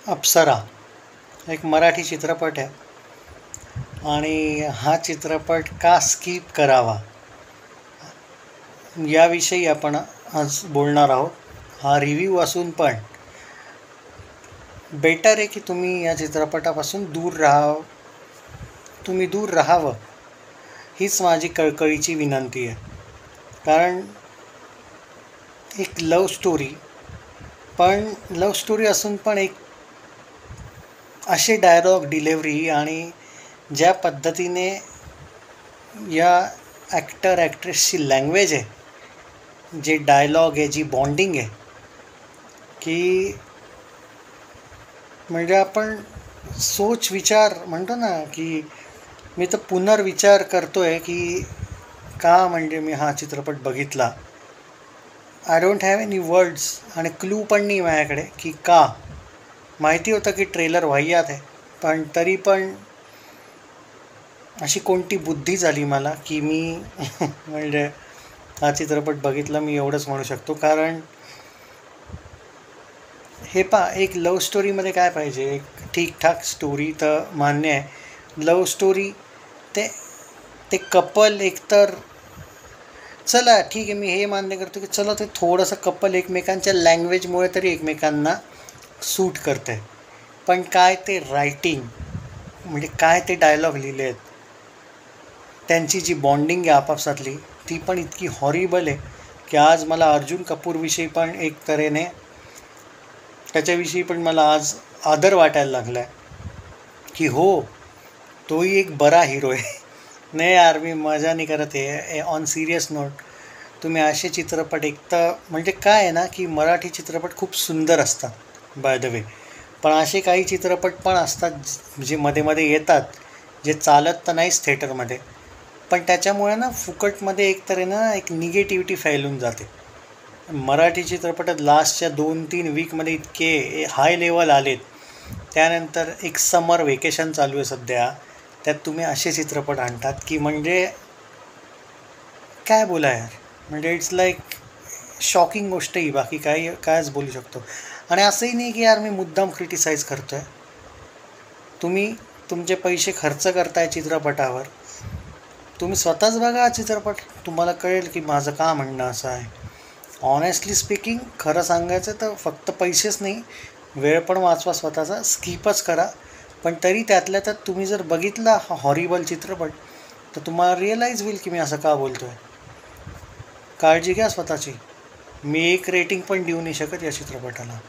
अप्सरा एक मराठी चित्रपट आहे आणि हा चित्रपट का स्किप करावा याविषयी आपण आज बोलणार आहोत. हा रिव्ह्यू असून पण बेटर आहे की तुम्ही या चित्रपटापासून दूर राहावं हीच माझी कळकळीची विनंती आहे. कारण एक लव्ह स्टोरी असून पण एक असे डायलॉग डिलेवरी आणि ज्या पद्धतीने या ॲक्ट्रेसची लँग्वेज आहे, जे डायलॉग आहे, जी बॉन्डिंग आहे, की म्हणजे आपण विचार म्हणतो ना, की मी तर पुनर्विचार करतोय की का म्हणजे मी हा चित्रपट बघितला. I don't have any words आणि क्लू पण नाही माझ्याकडे की का. माहिती होतं की ट्रेलर वाह्यात आहे, पण तरी पण अशी कोणती बुद्धी झाली मला की मी म्हणजे हा चित्रपट बघितला. मी एवढंच म्हणू शकतो. कारण हे एक लव्ह स्टोरीमध्ये काय पाहिजे, एक ठीकठाक स्टोरी तर मान्य आहे. लव्ह स्टोरी ते कपल एकतर चला ठीक आहे, मी हे मान्य करतो की चला ते थोडंसं कपल एकमेकांच्या लँग्वेजमुळे तरी एकमेकांना सूट करतं आहे. पण काय ते रायटिंग म्हणजे काय ते डायलॉग लिहिले आहेत, त्यांची जी बॉन्डिंग आहे आपापसातली, ती पण इतकी हॉरिबल आहे की आज मला अर्जुन कपूरविषयी पण एक तऱ्हेने त्याच्याविषयी पण मला आज आदर वाटायला लागला आहे की हो, तोही एक बरा हिरो आहे. नाही यार, मी मजा नाही करत आहे. ऑन सिरियस नोट, तुम्ही असे चित्रपट एक तर म्हणजे काय आहे ना, की मराठी चित्रपट खूप सुंदर असतात बाय द वे, पण असे काही चित्रपट पण असतात जे मध्ये मध्ये येतात, जे चालत तर नाहीच थिएटरमध्ये, पण त्याच्यामुळे ना फुकटमध्ये एक तर आहे ना एक निगेटिव्हिटी फैलून जाते. मराठी चित्रपटात लास्टच्या 2-3 वीकमध्ये इतके हाय लेवल आलेत. त्यानंतर एक समर वेकेशन चालू आहे सध्या, त्यात तुम्ही असे चित्रपट आणतात की म्हणजे काय बोला यार. म्हणजे इट्स लाईक शॉकिंग गोष्ट ही, बाकी कायच बोलू शकतो. आणि असंही नाही की यार मी मुद्दाम क्रिटिसाइज करतो आहे. तुम्ही तुमचे पैसे खर्च करताय चित्रपटावर, तुम्ही स्वतःच बघा हा चित्रपट, तुम्हाला कळेल की माझं का म्हणणं असं आहे. ऑनेस्टली स्पीकिंग, खरं सांगायचं तर फक्त पैसेच नाही, वेळ पण वाचवा स्वतःचा, स्किपच करा. पण तरी त्यातल्या त्यात तुम्ही जर बघितला हा हॉरिबल चित्रपट तर तुम्हाला रिअलाईज होईल की मी असं का बोलतो आहे. काळजी घ्या स्वतःची. मी एक रेटिंग पण देऊ नाही शकत या चित्रपटाला.